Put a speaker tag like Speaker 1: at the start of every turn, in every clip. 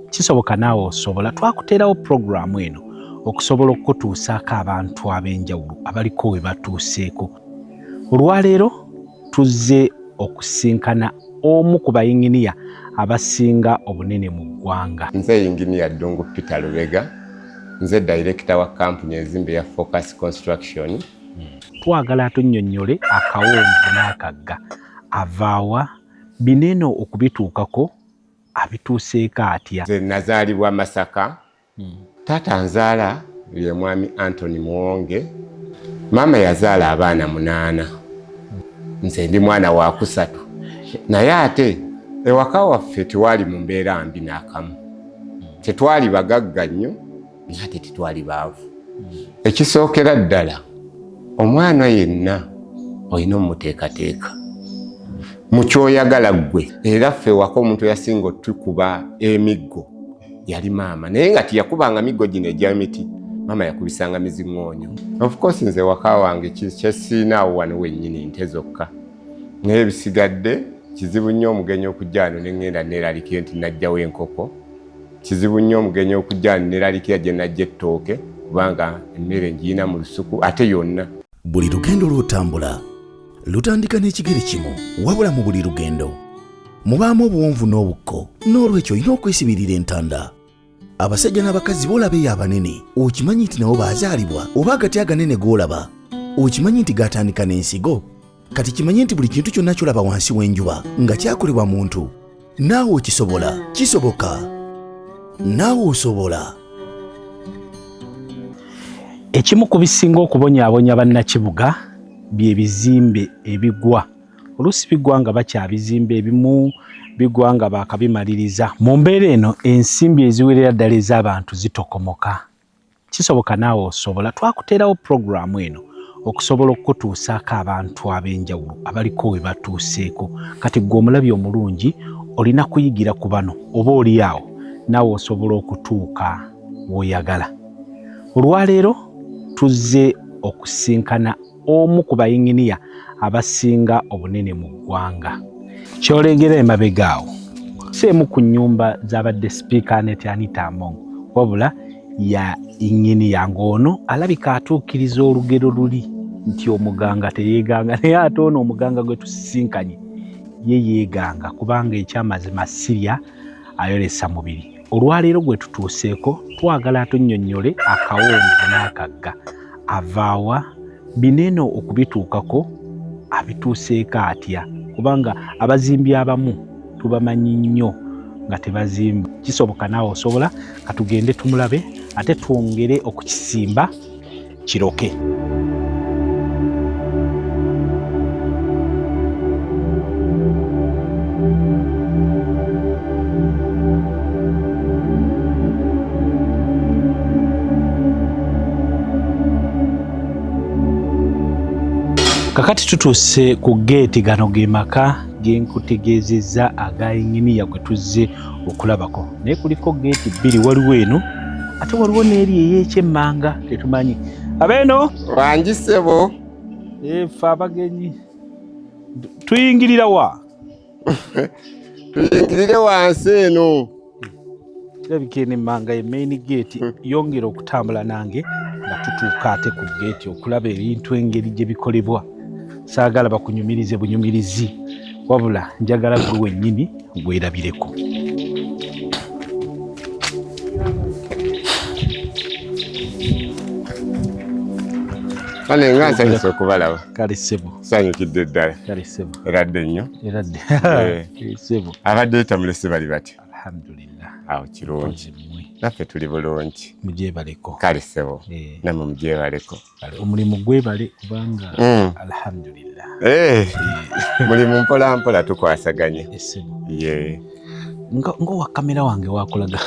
Speaker 1: kisoboka naawe osobola twakuteerawo puroguramu eno okusobola okutuusaako abantu ab'enjawulo abaliko we batuuseeko. Olwaleero tuzze okusinkana omu ku bayinginiya abasinga obunene mu ggwanga.
Speaker 2: Nze yinginiya Ddungu Peter Lubega, nze director wa kampuni enzimbe ya Focus Construction.
Speaker 1: Twagala atunnyonnyole akawonvu n'akagga avaawa bineno okubituukako abituuseeko atya.
Speaker 2: Nze nazaalibwa Masaka. Taata nzaala ye mwami Anthony Muwonge. Maama yazaala abaana 8. Nze ndi mwana wa kusatu. Naye ate ewaka waffe tewali mu mbeera mbi n'akamu. Tetwali bagagga nnyo, naye ate tetwali baavu. Ekisookera ddala omwana yenna olina omuteekateeka mu kyoyagala ggwe. Era ffe waka omuntu yasinga otukuba emiggo yali maama, naye nga tiyakubanga miggo gino egy'emiti, maama yakubisanga miziŋŋoonyo. Of course nze waka wange kyesiinaawo wano wennyini nte zokka, naye ebisigadde kizibu nnyo omugenyi okujja wano ne ŋŋenda neeralikira nti najjawo enkoko. Kizibu nnyo omugenyi okujja wano neeralikira gye najja ettooke, kubanga emmere ngiyina mu lusuku ate yonna.
Speaker 3: Buli lugendo lw'otambula lutandika n'ekigere kimu, wabula mu buli lugendo mubaamu obuwonvu n'obukko, n'olwekyo olina okwesibirira entanda. Abasajja n'abakazi boolaba eyo abanene, okimanyi nti nabo baazaalibwa, oba agati aganene g'olaba okimanyi nti gatandika n'ensigo. Kati kimanye nti buli kintu kyonna kyolaba wansi w'enjuba nga kyakolebwa muntu. Naawe okisobola, kisoboka, naawe osobola.
Speaker 1: Ekimu ku bisinga okubonyaabonya bannakibuga bye bizimbe ebigwa. Oluusi bigwa nga bakyabizimba, ebimu bigwa nga baakabimaliriza. Mu mbeera eno ensimbi eziwerera ddala ez'abantu zitokomoka. Kisoboka naawe osobola twakuteerawo puroguramu eno okusobola okutuusaako abantu ab'enjawulo abaliko we batuuseeko. Kati ggwe omulabi omulungi olina kuyigira ku bano, oba oli awo naawe osobola okutuuka w'oyagala. Olwaleero tuzze okusinkana omu ku bayinginiya abasinga obunene mu ggwanga. Kyolengera emabega awo si emu ku nnyumba z'abadde sipiika Annette Anita Among, wabula ya yinginiya ng'ono alabika atuukiriza olugero luli nti omuganga teyeeganga, naye ate ono omuganga gwe tusisinkanye ye yeeganga, kubanga ekyamazima sirya ayolesa mubiri. Olwaleero gwe tutuuseeko twagala atunnyonnyole akawonvu n'akagga avaawa bineno okubituukako abituuseeko atya, kubanga abazimbi abamu tubamanyi nnyo nga tebazimba. Kisoboka naawe osobola, katugende tumulabe ate twongere okukisimba kiroke. Kakati tutuuse ku geeti. Gano ge maka ge nkutegeezezza aga yinginiya gwe tuzze okulabako, naye kuliko geeti 2, waliwo eno ate waliwo n'eri ey'ekyemmanga tetumanyi. Abeeno
Speaker 2: wangi ssebo.
Speaker 1: Ffe abagenyi tuyingirira wa?
Speaker 2: Tuyingirire wansi eno.
Speaker 1: Kirabika eno emmanga ye main gate. Yongera okutambula nange nga tutuuka ate ku geeti okulaba ebintu engeri gye bikolebwa. Saagala bakunyumirize bunyumirizi, wabula njagala gwe wennyini gwerabireko.
Speaker 2: Kale nga nsanyuse okubalaba.
Speaker 1: Kale ssebo.
Speaker 2: Nsanyukidde ddala.
Speaker 1: Kale ssebo.
Speaker 2: Eradde nnyo.
Speaker 1: Eradde. Ssebo.
Speaker 2: Abadde tamulese bali bati.
Speaker 1: Alhamdulillah.
Speaker 2: Awo kirungi. Naffe tuli bulungi.
Speaker 1: Mugyebaleko.
Speaker 2: Kale ssebo. Namwe mugyebaleko.
Speaker 1: Omulimu gwebale kubanga alhamdulillah.
Speaker 2: Mulimu mpola mpola tukwasaganye.
Speaker 1: Ssebo.
Speaker 2: Ngo
Speaker 1: kamera wange wakulaga.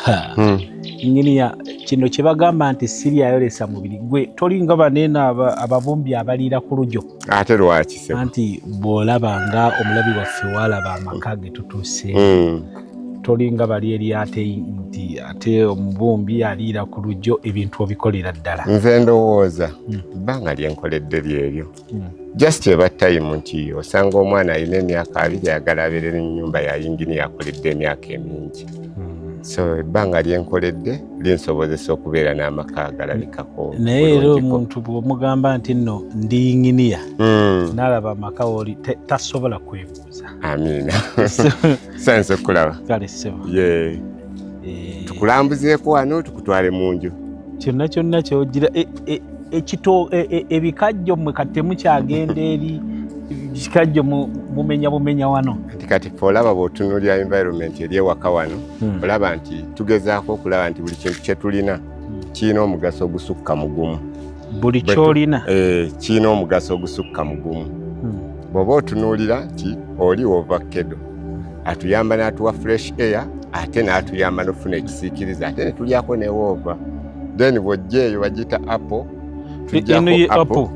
Speaker 1: Yinginiya kino kye bagamba nti sirya ayolesa mubiri gwe tolinga banene abavumbi abaliira ku lujo.
Speaker 2: Ate lwaki ssebo?
Speaker 1: Anti bw'olaba nga omulabi waffe walaba amaka ge tutuuse. Tolinga bali eri ate omuvumbi aliira ku lujo, ebintu obikolera ddala.
Speaker 2: Nze ndowooza bbanga lyenkoledde lyeryo. Just eba time nti osanga omwana alina emyaka 2 ayagala abeere n'ennyumba ya yinginiya akoledde emyaka emingi. so ebbanga lyenkoledde linsobozesa okubeera n'amaka agalabikako.
Speaker 1: Naye era omuntu bw'omugamba nti nno ndi inginiya n'alaba amaka w'oli tasobola kwebuuza.
Speaker 2: Amiina. Sanse okulaba.
Speaker 1: Kale ssebo.
Speaker 2: Ye. Tukulambuzeeko wano tukutwale mu nju.
Speaker 1: Kyonna ky'ogira ebikajjo mmwe kati temukyagenda eri ekikajjo bumenya wano.
Speaker 2: Kati olaba bw'otunuulira environment eri ewaka wano olaba nti tugezaako okulaba nti buli kintu kye tulina kirina omugaso ogusukka mu gumu.
Speaker 1: Buli ky'olina
Speaker 2: kirina omugaso ogusukka mu gumu. Bw'oba otunuulira nti oli ovakkedo atuyamba n'atuwa fresh air ate n'atuyamba n'ofuna ekisiikiriza ate ne tulyako ne woova. Then bw'ojja eyo bagiyita apple. Tujjako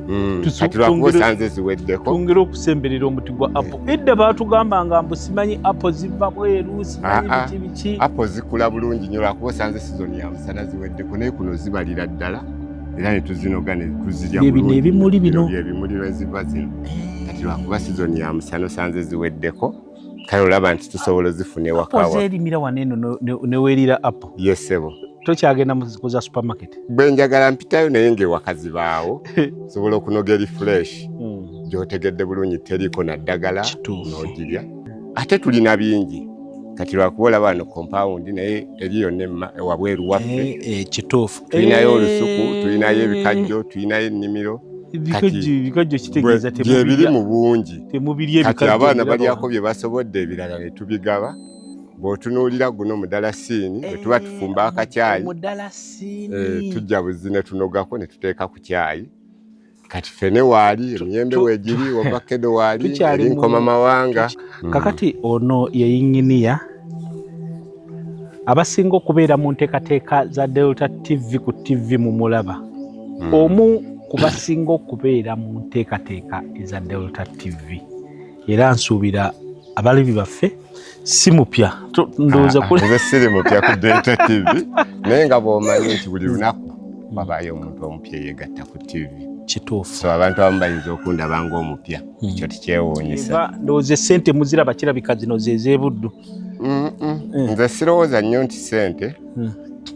Speaker 2: kati lwakuba osanze ziweddeko.
Speaker 1: Twongera okusemberera omuti gwa apple. Edda baatugambanga mbu simanyi apple ziva bweru simanyi biki.
Speaker 2: Apple zikula bulungi nnyo lwakuba osanze sizoni ya musana ziweddeko naye kuno zibalira ddala era ne tuzinoga ne tuzirya bulungi.
Speaker 1: Ebimuli bino.
Speaker 2: Ebimuli lwe ziva zino. Kati lwakuba sizoni ya musana osanze ziweddeko kale olaba nti tusobola ozifuna ewaka wa.
Speaker 1: Apple zeerimira wano eno ne weerira apple.
Speaker 2: Yes sebo.
Speaker 1: Tokyagenda mu kuza supermarket.
Speaker 2: Bwe njagala mpitayo naye ng'ewaka zibaawo sobola okunoga eri fresh gy'otegedde bulungi teriiko na ddagala n'ogirya. Ate tulina bingi kati lwakuba olaba wano compound naye eri yonna wabweru waffe.
Speaker 1: Kituufu.
Speaker 2: Tulinayo olusuku, tulinayo ebikajjo, tulinayo ennimiro.
Speaker 1: Ebikajjo kitegeeza
Speaker 2: biri mu bungi.
Speaker 1: Temubirya ebikajjo.
Speaker 2: Kati abaana balyako bye basobodde ebirala ne tubigaba. Bw'otunuulira guno mudalasini bwe tuba tufumba akacaayi tujja buzi ne tunogako ne tuteeka ku caayi. Kati fene waali emiyembe weegiri ovakkedo waali eri nkoma mawanga.
Speaker 1: Kakati ono ye inginiya abasinga okubeera mu nteekateeka za Delta TV ku TV mu mulaba. Omu ku basinga okubeera mu nteekateeka eza Delta TV era nsuubira abalabi baffe si mupya ndowooza
Speaker 2: nze siri mupya ku Delta TV naye nga bw'omanyi nti buli lunaku wabaayo omuntu omupya yeegatta ku TV.
Speaker 1: Kituufu.
Speaker 2: So abantu abamu bayinza okundaba ng'omupya ekyo tekyewuunyisa.
Speaker 1: Ndowooza essente muziraba kirabika zino ze z'ebuddu.
Speaker 2: Nze sirowooza nnyo nti ssente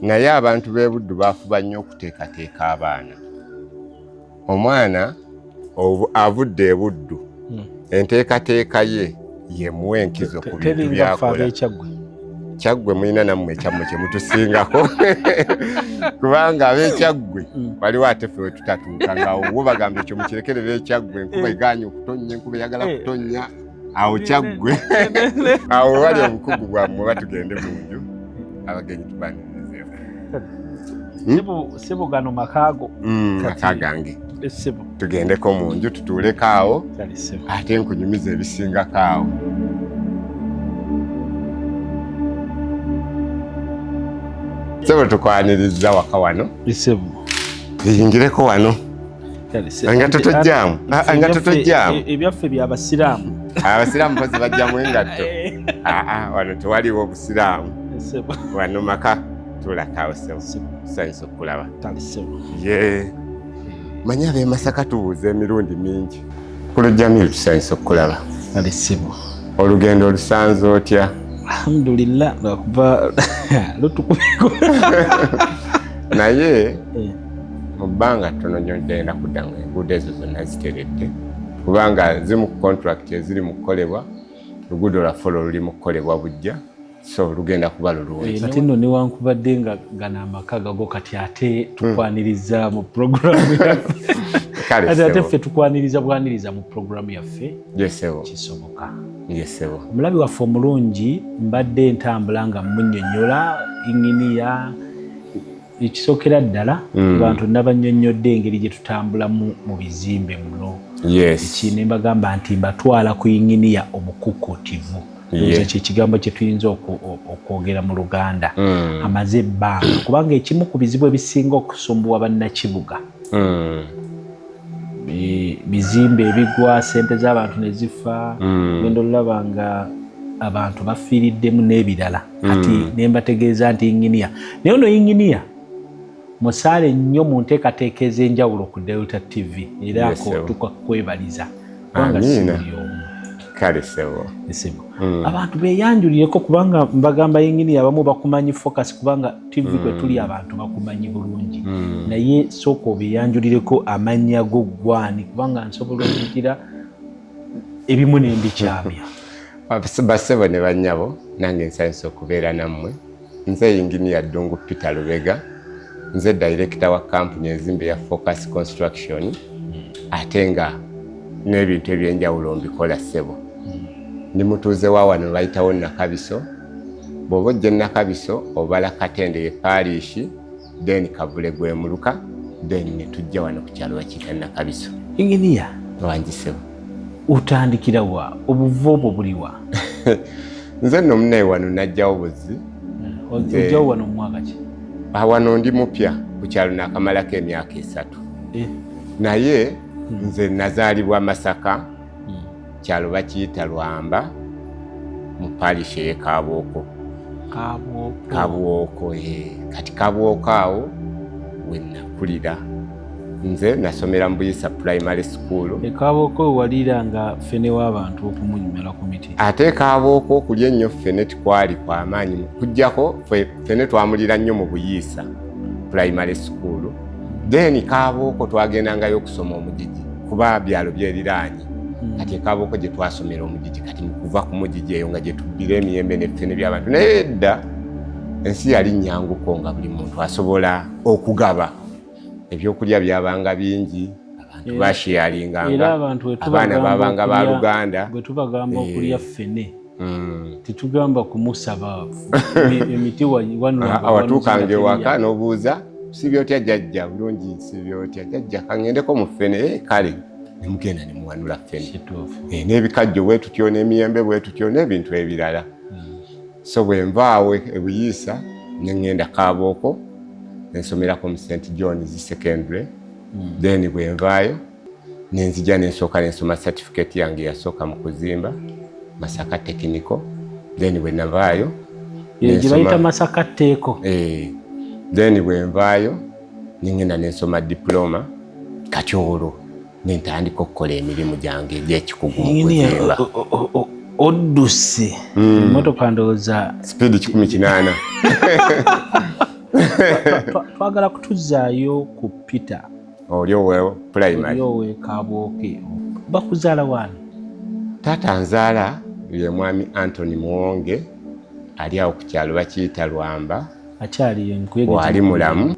Speaker 2: naye abantu b'e Buddu baafuba nnyo okuteekateeka abaana. Omwana avudde e Buddu enteekateeka ye yemuwa enkizo ku bintu byakola. Kyaggwe mulina nammwe ekyammwe kye mutusingako kubanga ab'Ekyaggwe waliwo ate ffe we tutatuuka ng'awo bagambye ekyo mukirekerera Ekyaggwe enkuba egaanye okutonnya enkuba eyagala kutonnya awo Kyaggwe awo wali obukugu bwammwe batugende mu nju abagenyi tubanirizeeko.
Speaker 1: Sebo gano makaago.
Speaker 2: Maka gange. Tugendeko mu nju tutuuleko awo ate nkunyumiza ebisingako awo. Sebo tukwaniriza waka wano. Yingireko wano. Engatto tojjaamu. Engatto tojjaamu.
Speaker 1: Ebyaffe by'Abasiraamu.
Speaker 2: Abasiraamu mpozi bajjamu engatto. Wano tewaliwo obusiraamu. Wano maka tulakaawo sebo. Tusanyusa okulaba. Ye. Manya ab'e Masaka tubuuza emirundi mingi. Kulu Jamiru tusanyusa okulaba. Olugendo olusanze otya?
Speaker 1: Alhamdulillah lwakuba lutukubiko.
Speaker 2: Naye mu bbanga ttono nnyo ddenda kudda enguudo ezo zonna ziteredde kubanga zimu ku contract eziri mu kukolebwa luguudo lwaffe luli mu kukolebwa bujja so lugenda kuba lulungi.
Speaker 1: Ate nno newankubadde nga gano amaka gago kati ate tukwaniriza mu programu yaffe. Ate ffe tukwaniriza bwaniriza mu programu yaffe. Kisoboka. Omulabi waffe omulungi mbadde ntambula nga munnyonnyola inginiya ekisookera ddala abantu nabannyonnyodde engeri gye tutambulamu mu bizimbe muno. Ekine mbagamba nti mbatwala ku inginiya omukuukutivu. Ekyo ekigambo kye tuyinza okwogera mu Luganda amaze ebbanga kubanga ekimu ku bizibu ebisinga okusumbuwa bannakibuga bizimbe ebigwa, ssente z'abantu ne zifa, genda olaba nga abantu bafiiriddemu n'ebirala. Kati ne mbategeeza nti inginiya naye ono inginiya musaale nnyo mu nteekateeka ez'enjawulo ku Delta TV era tukakwebaliza kubanga si buli omu.
Speaker 2: kale sebo
Speaker 1: abantu beyanjulireko kubanga mbagamba yingini abamu bakumanyi focus kubanga TV kwe tuli abantu bakumanyi bulungi naye soko beyanjulireko amanya go gwani kubanga nsobola okujira ebimu nembikyamya
Speaker 2: basebo ne banyabo nange nsanyiza okubeera nammwe nze yingini ya Ddungu Peter Lubega nze director wa company ezimbe ya Focus Construction ate nga n'ebintu ebyenjawulo mbikola ssebo ndi mutuuze wa wano bayitawo Nakabiso bw'oba ojja Nakabiso obala Katende ye parishi then Kavule gwe muluka then ne tujja wano ku kyalo bakiyita Nakabiso.
Speaker 1: Inginiya
Speaker 2: wangi ssebo
Speaker 1: utandikira wa obuvu obwo buliwa?
Speaker 2: Nze nno munnaye wano najjawo buzzi
Speaker 1: ojjawo wano mu mwaka ki?
Speaker 2: Wano ndi mupya ku kyalo nakamalako emyaka 3 naye nze nazaalibwa Masaka kyalo bakiyita Lwamba mu parish ye Kabwoko. Kabwoko kati Kabwoko awo we nakulira nze nasomera mu Buyisa Primary School.
Speaker 1: Kabwoko waliranga fene w'abantu okumunyumira ku miti.
Speaker 2: Ate Kabwoko kulya ennyo fene tikwali kwa amaanyi kujjako fene twamulira nnyo mu Buyisa Primary School. Then Kabwoko twagendangayo okusoma omugigi kuba byalo byeriraanye. Kati Kabwoko gye twasomera omugigi kati mukuva ku mugigi eyo nga gye tubbira emiyembe n'effene by'abantu naye edda ensi yali nnyanguko nga buli muntu asobola okugaba ebyokulya byabanga bingi abantu bashyalinganga abaana babanga ba Luganda
Speaker 1: bwe tubagamba okulya ffene titugamba kumusaba emiti
Speaker 2: awatuukanga ewaka n'obuuza sibyotya jjajja bulungi sibyotya jjajja kangendeko mu ffene kale nemugenda nemuwanula ffene n'ebikajjo bwe tutyo n'emiyembe bwe tutyo n'ebintu ebirala. So bwe nvaawo e Buyisa nengenda Kabwoko nensomerako mu St. John's Secondary then bwe nvaayo nenzija nensooka nensoma certificate yange yasooka mu kuzimba Masaka Technical then bwe navaayo
Speaker 1: bayita Masaka Teeko
Speaker 2: then bwe nvaayo nengenda nensoma diploma kati olwo nentandika okukola emirimu gyange egy'ekikugu mu kuzimba.
Speaker 1: Odduse emmotoka ndowooza
Speaker 2: speed 18.
Speaker 1: twagala kutuzaayo ku Peter
Speaker 2: oliowe primary
Speaker 1: oliowe Kabwoke bakuzaala wani?
Speaker 2: Taata nzaala ye mwami Anthony Muwonge ali awo ku kyalo bakiyita Lwamba wali mulamu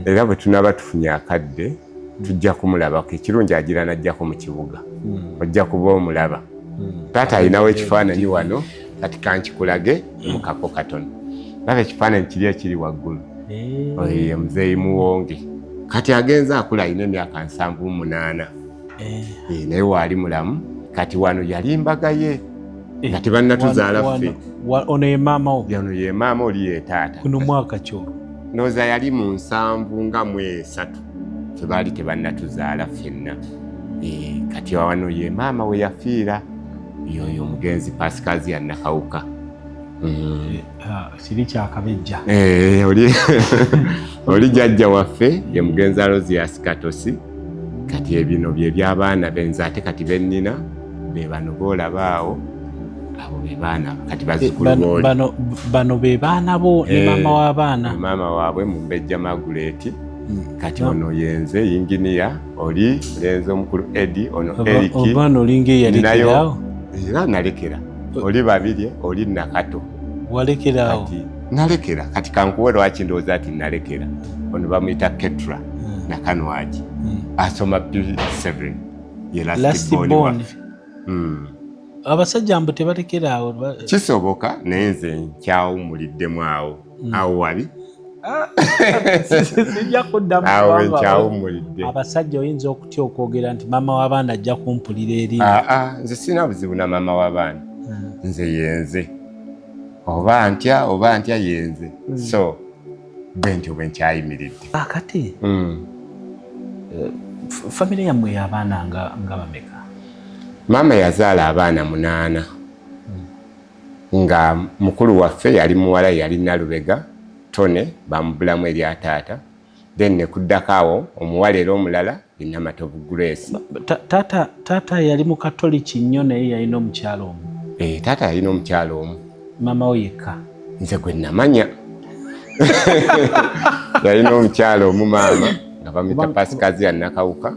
Speaker 2: era bwe tunaba tufunye akadde tujja kumulabako ekirungi agira najjako mu kibuga ojja kuba omulaba. Taata alinawo ekifaananyi wano kati kankikulage mu kako katono laba ekifaananyi kiri ekiri waggulu oye muzeeyi Muwonge kati agenza akula alina emyaka 78 naye waali mulamu kati wano yali mbaga ye nga tebannatuzaala ffe.
Speaker 1: Ono ye maama wo?
Speaker 2: Ono ye maama oli ye taata.
Speaker 1: Kuno mwaka kyo
Speaker 2: nooza yali mu 73 ffe baali tebannatuzaala ffenna kati wano ye maama we yafiira yoyo omugenzi Pasikazi Nakawuka.
Speaker 1: Siri kyakabejja
Speaker 2: oli jjajja waffe ye mugenzi Alozias Katosi. Kati ebino bye by'abaana benza ate kati bennina be bano boolaba awo abo be baana kati bazzukulu booli
Speaker 1: bano be baana bo ne maama w'abaana
Speaker 2: maama waabwe Mumbejja Margaret. Kati ono yenze yinginiya oli mulenzi omukulu Eddie ono Eric
Speaker 1: obwana olinga yalekerawo
Speaker 2: era nalekera oli babiri oli Nakato
Speaker 1: walekerawo
Speaker 2: nalekera kati kankuwe lwaki ndowooza ati nalekera ono bamuyita Ketra Nakanwagi asoma P7 ye last born.
Speaker 1: Abasajja mbu tebalekerawo
Speaker 2: kisoboka naye nze nkyawumuliddemu awo awo wali
Speaker 1: awe nkyawumulidde. Abasajja oyinza okutya okwogera nti maama w'abaana ajja kumpulira eri.
Speaker 2: Nze sina buzibu na maama w'abaana nze yenze oba ntya yenze so bwe ntyo bwe nkyayimiridde.
Speaker 1: Kati famire yammwe y'abaana nga bameka?
Speaker 2: Maama yazaala abaana 8 nga mukulu waffe yali muwala yali Nalubega Tone bamubulamu eri taata then ne kuddako awo omuwala era omulala Namatovu Grace.
Speaker 1: Taata yali mu Katoliki nnyo naye yalina omukyalo omu.
Speaker 2: Taata yalina omukyalo omu.
Speaker 1: Mama we yekka.
Speaker 2: Nze gwe namanya. Yalina omukyalo omu maama nga bamuyita Pasikazi Nakawuka.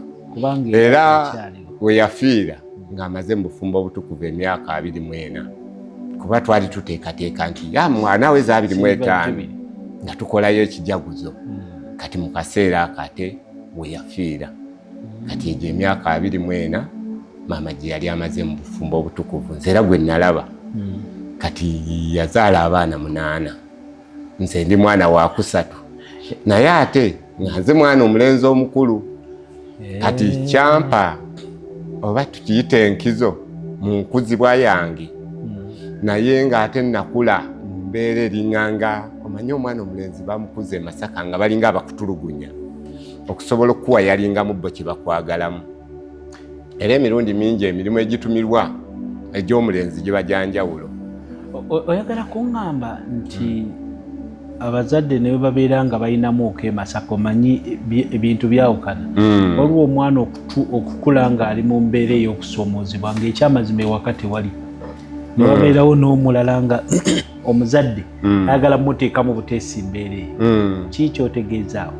Speaker 2: Era we yafiira ng'amaze mu bufumbo obutukuvu emyaka 24. Kuba twali tuteekateeka nti mwana we 25 nga tukolayo ekijaguzo. Kati mu kaseera akate we yafiira. Kati egyo emyaka 24 maama gye yali amaze mu bufumbo obutukuvu. Nze era gwe nalaba. Kati yazaala abaana 8. Nze ndi mwana wa 3. Naye ate nga nze mwana omulenzi omukulu. Kati kyampa oba tukiyite enkizo mu nkuzibwa yange. Naye ng'ate nakula mbeera eriŋŋanga omanyi omwana omulenzi bamukuza e Masaka nga balinga abakutulugunya okusobola okuwa yalingamu bo kye bakwagalamu. Era emirundi mingi emirimu egitumirwa egy'omulenzi gye bajjanjawulo.
Speaker 1: Oyagala kuŋŋamba nti abazadde ne babeera nga balinamu e Masaka omanyi ebintu byawukana. Waliwo omwana okukula ng'ali mu mbeera ey'okusoomoozebwa ng'ekyamazima ewaka tewali. Ne wabeerawo n'omulala nga omuzadde ayagala muteeka mu buteesi mbeera eyo. Ki kyotegeezaawo?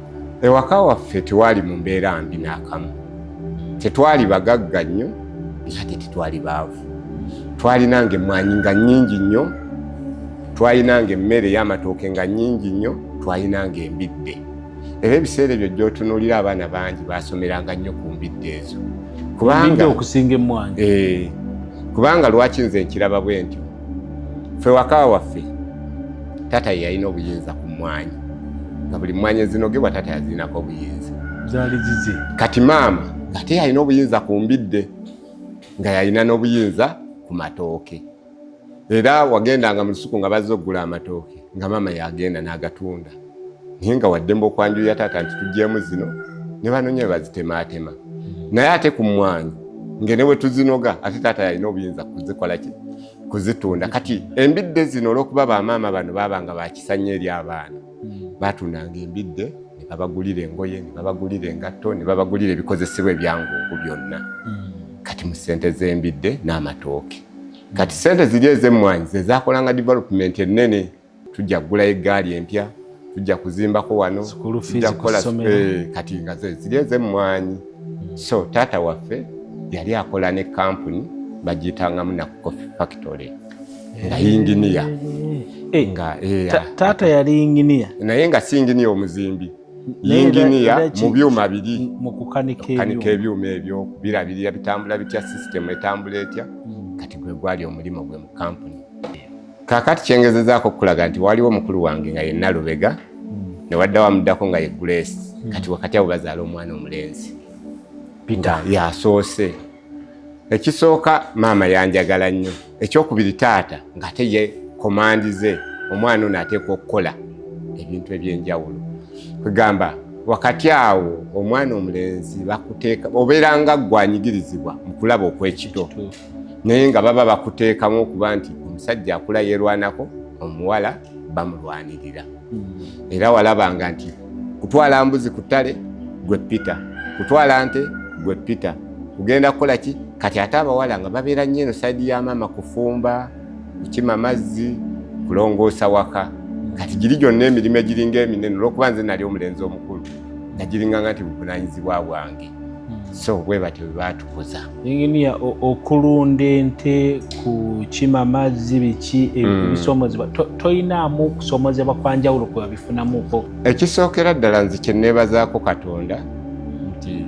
Speaker 2: Ewaka waffe tewali mu mbeera mbi n'akamu. Tetwali bagagga nnyo ate tetwali baavu. Twalinanga emmwanyi nga nnyingi nnyo, twalinanga emmere y'amatooke nga nnyingi nnyo, twalinanga embidde. Era ebiseera ebyo gy'otunuulira abaana bangi baasomeranga nnyo ku mbidde ezo.
Speaker 1: Kubanga okusinga emmwanyi.
Speaker 2: Kubanga lwaki nze nkiraba bwe ntyo. Ffe waka waffe taata ye yalina obuyinza ku mmwanyi. Nga buli mmwanyi ezinogebwa taata yazirinako obuyinza.
Speaker 1: Zaali zize.
Speaker 2: Kati maama ate yalina obuyinza ku mbidde nga yalina n'obuyinza ku matooke. Era wagendanga mu lusuku nga bazze okugula amatooke nga maama yagenda n'agatunda. Naye nga waddemba okwanjulira taata nti tuggyemu zino ne banonye bazitemaatema. Naye ate ku mmwanyi ngene we tuzinoga ate taata yalina obuyinza kuzikola ki? Kuzitunda. Kati embidde zino olw'okuba bamaama bano baabanga bakisanya eri abaana. Baatundanga embidde ne babagulira engoye, ne babagulira engatto, ne babagulira ebikozesebwa ebyangungu byonna. Kati mu ssente z'embidde n'amatooke. Kati ssente ziri ez'emmwanyi ze zaakolanga development ennene. Tujja kugulayo eggaali empya, tujja kuzimbako wano, tujja kukola kati nga ziri ez'emmwanyi. So taata waffe yali akola ne kampuni bagiyitangamu na Coffee Factory. Nga yinginiya.
Speaker 1: Taata yali yinginiya.
Speaker 2: Naye nga si yinginiya omuzimbi. Yinginiya mu byuma biri.
Speaker 1: Mu kukanika
Speaker 2: ebyuma ebyo, birabirira bitambula bitya, system etambula etya. Kati gwe gwali omulimo gwe mu kampuni. Kaakati kyengezezaako okulaga nti waliwo mukulu wange nga ye Nalubega, ne wadda wamuddako nga ye Grace. Kati wakati abo bazaala omwana omulenzi. Peter yasoose. Ekisooka maama yanjagala nnyo. Ekyokubiri taata ng'ate ye komandize omwana ono ateekwa okukola ebintu eby'enjawulo. Kugamba wakati awo omwana omulenzi bakuteeka obeeranga gwanyigirizibwa mu kulaba okw'ekito. Naye nga baba bakuteekamu okuba nti omusajja akula yeerwanako, omuwala bamulwanirira. Era walabanga nti kutwala mbuzi ku ttale gwe Peter, kutwala nte gwe Peter. Kugenda kukola ki? Kati ate abawala nga babeera nnyo eno sayidi ya maama kufumba, kukima mazzi, kulongoosa waka. Kati giri gyonna emirimu egiringa eminene olw'okuba nze nali omulenzi omukulu nga giringanga nti buvunaanyizibwa bwange. So bwe batyo bwe baatukuza.
Speaker 1: Yinginiya okulunda ente, kukima mazzi, biki ebisoomozebwa toyinaamu kusoomozebwa kwanjawulo kwe babifunamuko?
Speaker 2: Ekisookera ddala nze kye neebazaako Katonda nti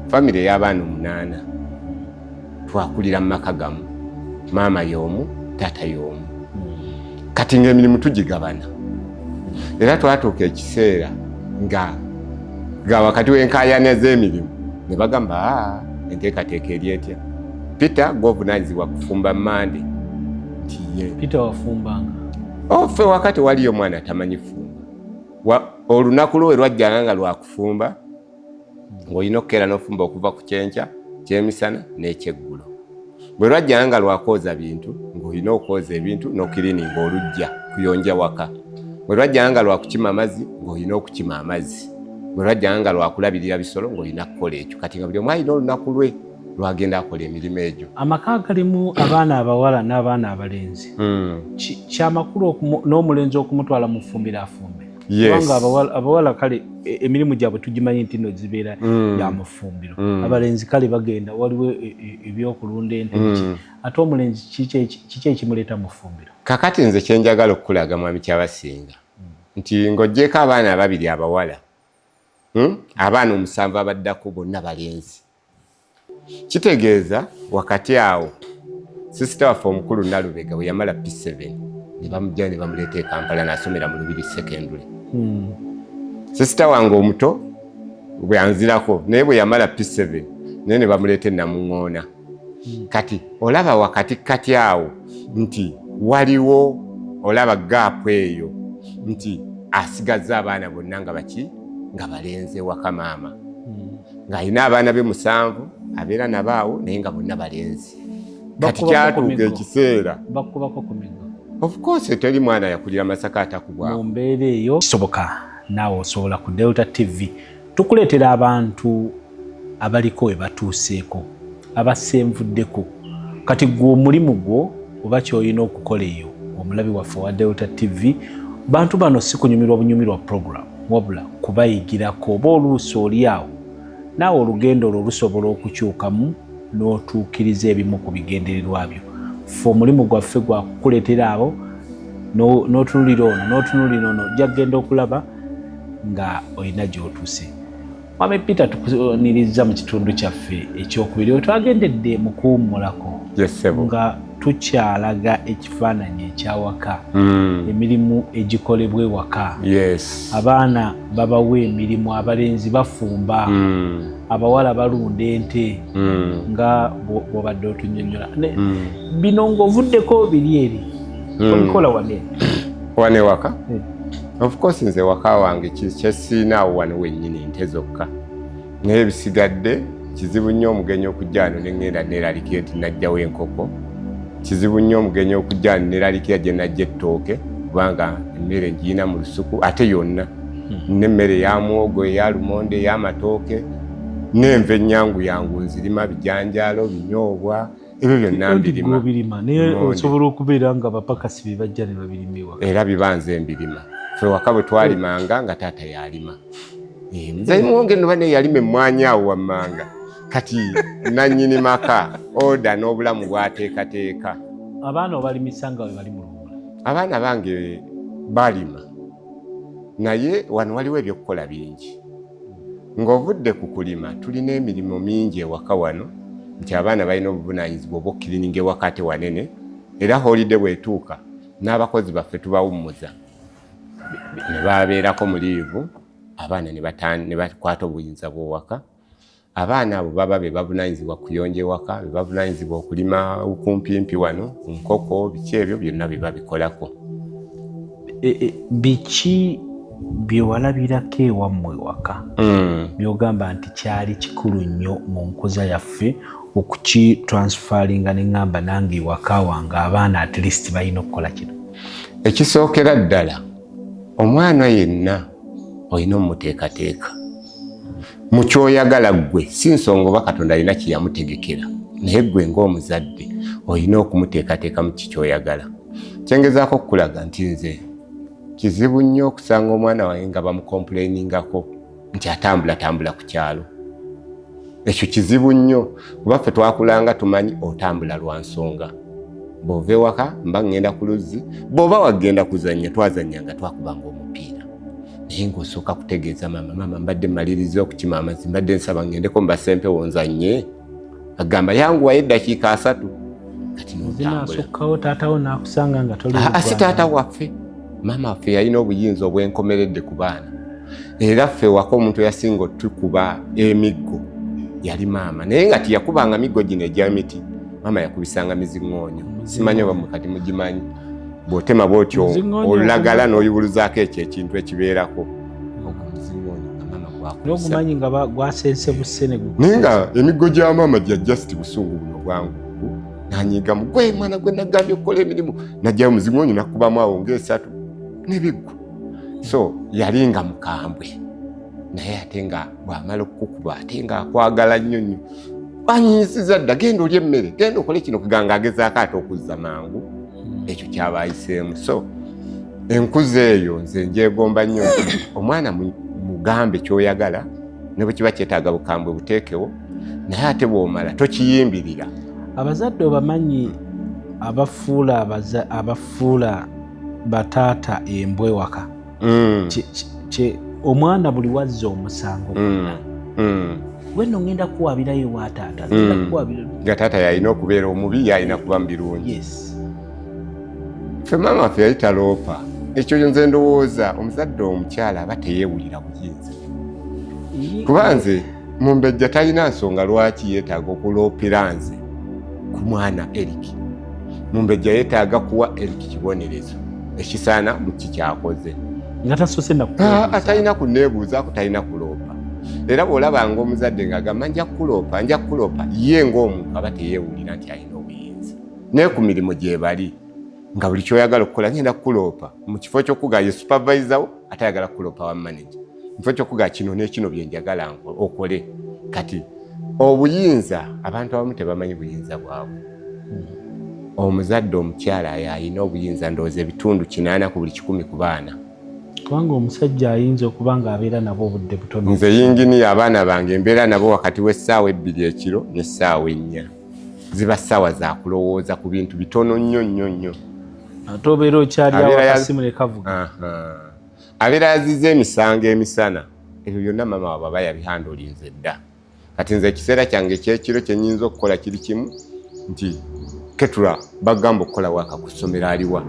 Speaker 2: famire y'abaana 8 twakulira mu maka gamu, maama y'omu, taata y'omu. Kati ng'emirimu tugigabana. Era twatuuka ekiseera nga wakati w'enkaayana ez'emirimu ne bagamba enteekateeka eri etya. Peter gw'ovunaanyizibwa kufumba Mmande.
Speaker 1: Peter wafumbanga?
Speaker 2: Ffe wakati waliyo omwana atamanyi fumba. Olunaku lwe lwajjanga nga lwakufumba ng'olina okukeera n'ofumba okuva ku kyenkya, kyemisana n'ekyeggulo. Bwe lwajjanga nga lwakwoza bintu ng'olina okwoza ebintu n'okirininga olujja kuyonja waka. Bwe lwajjanga nga lwakukima amazzi ng'olina okukima amazzi. lwajjanga nga lwakulabirira bisolo ng'olina kukola ekyo kati nga buli omu alina olunaku lwe lwagenda akola emirimu egyo.
Speaker 1: Amaka galimu abaana abawala n'abaana abalenzi kyamakulu n'omulenzi okumutwala mu ffumbiro afumbe kubanga abawala kale emirimu gyabwe tugimanyi nti no zibeera ya mu ffumbiro abalenzi kale bagenda waliwo ebyokulunda ente ate omulenzi kiki ekimuleeta mu ffumbiro.
Speaker 2: Kakati nze kyenjagala okukulaga mwami Kyabasinga nti ng'oggyeko abaana ababiri abawala abaana 7 abaddako bonna balenzi kitegeeza wakati awo sisita waffe omukulu Nalubega bwe yamala P7 ne bamujja ne bamuleeta e Kampala n'asomera mu Lubiri Secondary. Sisita wange omuto bwe yanzirako naye bwe yamala P7 naye ne bamuleeta e Namuŋŋoona. Kati olaba wakati kati awo nti waliwo olaba gaapu eyo nti asigazza abaana bonna nga baki nga balenze waka maama ng'alina abaana be 7 abeera nabo awo naye nga bonna balenzi. Kati kyatuuka ekiseera
Speaker 1: bakubako ku migo.
Speaker 2: Of course teri mwana yakulira Masaka atakubwako.
Speaker 1: Mu mbeera eyo kisoboka naawe osobola ku Delta TV tukuleetera abantu abaliko we batuuseeko abasenvuddeko kati gwe omulimu gwo oba ky'olina okukola eyo omulabi waffe wa Delta TV bantu bano si kunyumirwa bunyumirwa program wabula kubayigirako oba oluusi oli awo naawe olugendo olwo lusobola okukyukamu n'otuukiriza ebimu ku bigendererwa byo. Ffe omulimu gwaffe gwa kukuleetera abo n'otunulira ono n'otunulira ono ojja kugenda okulaba nga olina gy'otuuse. Mwami Peter tukuniriza mu kitundu kyaffe ekyokubiri twagendedde mu kuwummulako nga tukyalaga ekifaananyi ekyawaka emirimu egikolebwa ewaka abaana babawa emirimu abalenzi bafumba abawala balunda ente nga bw'obadde otunnyonnyola bino ng'ovuddeko biri eri olikola
Speaker 2: wane waka. Of course nze waka wange kyesiinaawo wano wennyini nte zokka naye bisigadde kizibu nnyo omugenyi okujja wano ne ŋŋenda neeralikira nti najjawo enkoko. Kizibu nnyo omugenyi okujja wano neeralikira gye najja ettooke kubanga emmere ngiyina mu lusuku ate yonna n'emmere eya mwogo eya lumonde ey'amatooke n'enva ennyangu yangu nzirima bijanjaalo binyoobwa ebyo byonna mbirima.
Speaker 1: Naye osobola okubeera nga bapakasi be bajja ne babirima ewaka
Speaker 2: era bibanze mbirima. Ffe waka bwe twalimanga nga taata yalima muzayi muwonge nno bane yalima emmwanyi awo wammanga kati nannyini maka oda n'obulamu bwateekateeka.
Speaker 1: Abaana obalimisa nga bwe bali mu luwula?
Speaker 2: Abaana bange balima naye wano waliwo ebyokukola bingi. Ng'ovudde ku kulima tulina emirimu mingi ewaka wano nti abaana balina obuvunaanyizibwa obw'okkirininga ewaka ate wanene era holide bw'etuuka n'abakozi baffe tubawummuza ne babeerako mu liivu abaana ne bakwata obuyinza bw'owaka. Abaana abo baba be bavunaanyizibwa kuyonja ewaka be bavunaanyizibwa okulima kumpimpi wano nkoko biki ebyo byonna bye babikolako.
Speaker 1: Biki bye walabirako ewammwe ewaka byogamba nti kyali kikulu nnyo mu nkuza yaffe okukitransfaringa ne ŋŋamba nange ewaka wange abaana at least balina okukola kino?
Speaker 2: Ekisookera ddala omwana yenna olina omumuteekateeka mu kyoyagala ggwe si nsonga oba Katonda alina kye yamutegekera naye ggwe ng'omuzadde olina okumuteekateeka mu kikyoyagala. Kyengezaako okukulaga nti nze kizibu nnyo okusanga omwana wange nga bamukompleiningako nti atambula ku kyalo. Ekyo kizibu nnyo kuba ffe twakulanga tumanyi otambula lwa nsonga. Bw'ova ewaka mba ŋŋenda ku luzzi bw'oba wagenda kuzannya twazannyanga twakubanga omupiira naye ng'osooka kutegeeza maama mbadde mmaliriza okukima amazzi mbadde nsaba ŋŋendeko mubasempewo nzannye agamba yanguwayo eddakiika 3 kati
Speaker 1: n'otambula. Taatawo n'akusanga nga toli
Speaker 2: si taata waffe maama waffe yalina obuyinza obwenkomeredde ku baana era ffe waka omuntu yasinga otukuba emiggo yali maama naye nga tiyakubanga miggo gino egy'emiti maama yakubisanga miziŋŋoonyo. Simanyi oba mukati mugimanyi bw'otema bw'otyo olulagala n'oyiwuluzaako ekyo ekintu ekibeerako
Speaker 1: n'ogumanyi nga gwasense busene
Speaker 2: naye nga emiggo gya maama gya just busungu buno bwangu nanyiga mu gwe mwana gwe nagambye okukola emirimu najjayo muziŋŋoonyo nakubamu awo ng'esatu n'ebiggo so yali nga mukambwe naye ate nga bw'amala okukuba ate nga akwagala nnyo nnyo banyinyiziza dda genda olya emmere genda okole kino kuganga agezaako ate okuzza mangu ekyo kyabayiseemu. So enkuza eyo nze ngyegomba nnyo omwana mugambe kyoyagala ne bwe kiba kyetaaga bukambwe buteekewo naye ate bw'omala tokiyimbirira.
Speaker 1: Abazadde obamanyi abafuula bataata embwa ewaka. Omwana buli wazza omusango gwe nno ngenda kuwabirayo wa taata
Speaker 2: nga taata yalina okubeera omubi yalina kuba mu birungi. Ffe maama waffe yali taloopa ekyo. Nze ndowooza omuzadde omukyala aba teyeewulira buyinza kuba nze Mumbejja talina nsonga lwaki yeetaaga okuloopera nze ku mwana Eric. Mumbejja yeetaaga kuwa Eric kibonerezo ekisaana mu kikyakoze
Speaker 1: nga tasoose
Speaker 2: atalina kuneebuuzaako, talina kuloopa. Era bw'olabanga omuzadde ng'agamba nja kuloopa ye ng'omuntu aba teyeewulira nti alina obuyinza. Naye ku mirimu gye bali nga buli kyoyagala okukola ngenda kuloopa mu kifo ky'okugaa ye supervisor wo ate ayagala kuloopa wa manager mu kifo ky'okugaa kino n'ekino bye njagala okole. Kati obuyinza abantu abamu tebamanyi buyinza bwabwe. Omuzadde omukyala yalina obuyinza ndowooza ebitundu 80 ku buli 100 ku baana.
Speaker 1: Kubanga omusajja ayinza okuba ng'abeera nabo obudde butono.
Speaker 2: Nze yinginiya abaana bange mbeera nabo wakati w'essaawa 2 ekiro n'essaawa 4. Ziba ssaawa za kulowooza ku bintu bitono nnyo.
Speaker 1: Ate obeera okyali awo akasimu ne kavuga.
Speaker 2: Abeera yazizza emisango emisana. Ebyo byonna maama waabwe aba yabihandolinze dda. Kati nze ekiseera kyange ekyekiro kye nnyinza okukola kiri kimu nti ketula bagamba okukola waka ku ssomero aliwa.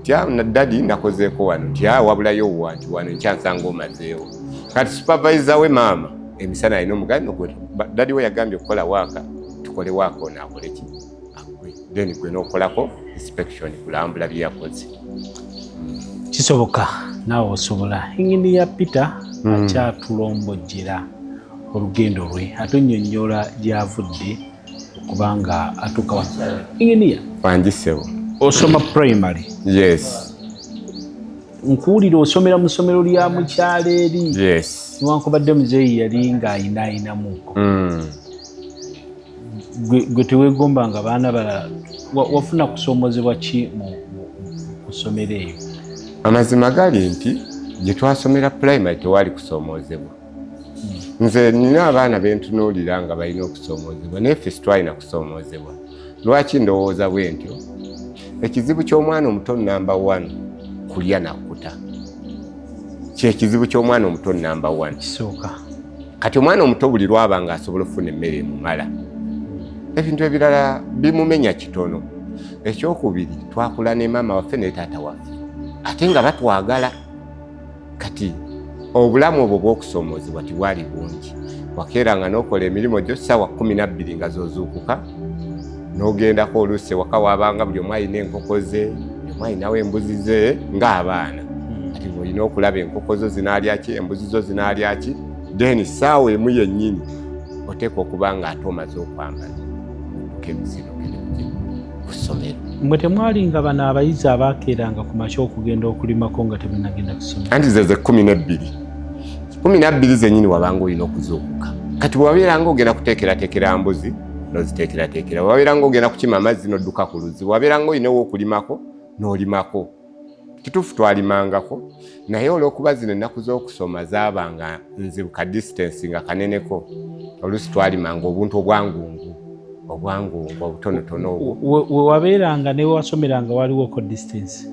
Speaker 2: Na dadi nakozeeko wano nti wabulayo wanti wano nkyansanga omazeewo. Kati supervisor we maama emisana alina omugano gwe dadi we yagambye okukola waka tukole waka ono akole ki agwe then gwe n'okolako inspection kulambula bye yakoze.
Speaker 1: Kisoboka naawe osobola. Inginiya Peter akyatulombojjera olugendo lwe atonnyonnyola gy'avudde okubanga atuuka wano. Inginiya
Speaker 2: wangisewo
Speaker 1: osoma primary?
Speaker 2: Yes.
Speaker 1: Nkuwulira osomera mu ssomero lya mukyala eri?
Speaker 2: Yes.
Speaker 1: Newankubadde muzeeyi yali ng'ayinaayinamuko. Gwe teweegombanga baana balala. Wafuna kusoomozebwa ki mu ssomero eyo?
Speaker 2: Amazima gali nti gye twasomera primary tewali kusoomozebwa. Nze nina abaana bentunuulira nga balina okusoomozebwa naye ffe twalina kusoomozebwa. Lwaki ndowooza bwe ntyo? Ekizibu ky'omwana omuto namba 1 kulya nakuta. Kyekizibu ky'omwana omuto namba 1
Speaker 1: kisooka.
Speaker 2: Kati omwana omuto buli lwaba nga asobola okufuna emmere emumala. Ebintu ebirala bimumenya kitono. Ekyokubiri twakula ne maama waffe ne taata waffe ate nga batwagala. Kati obulamu obwo bw'okusoomozebwa tibwali bungi. Wakeeranga n'okola emirimu gyo ssaawa 12 nga z'ozuukuka n'ogendako oluusi waka wabanga buli omu alina enkoko ze, buli omu alinawo embuzi ze ng'abaana. Kati ng'olina okulaba enkoko zo zinaalya ki, embuzi zo zinaalya ki, then ssaawa emu yennyini oteeka okuba ng'ate omaze okwambala kemizino ku ssomero.
Speaker 1: Mwe temwali nga bano abayizi abaakeeranga ku makya okugenda okulimako nga tebanagenda ku ssomero?
Speaker 2: Anti ze 12 zennyini wabanga olina okuzuukuka. Kati bwabeeranga ogenda kuteekerateekera mbuzi n'oziteekerateekera, wabeeranga ogenda kukima amazzi n'odduka ku luzzi, wabeeranga olina ow'okulimako n'olimako. Kituufu twalimangako naye olw'okuba zino ennaku z'okusoma zaabanga nzibu ka distance nga kaneneko, oluusi twalimanga obuntu obwangungu obutonotono obwo.
Speaker 1: We wabeeranga ne wasomeranga waliwo ko distance?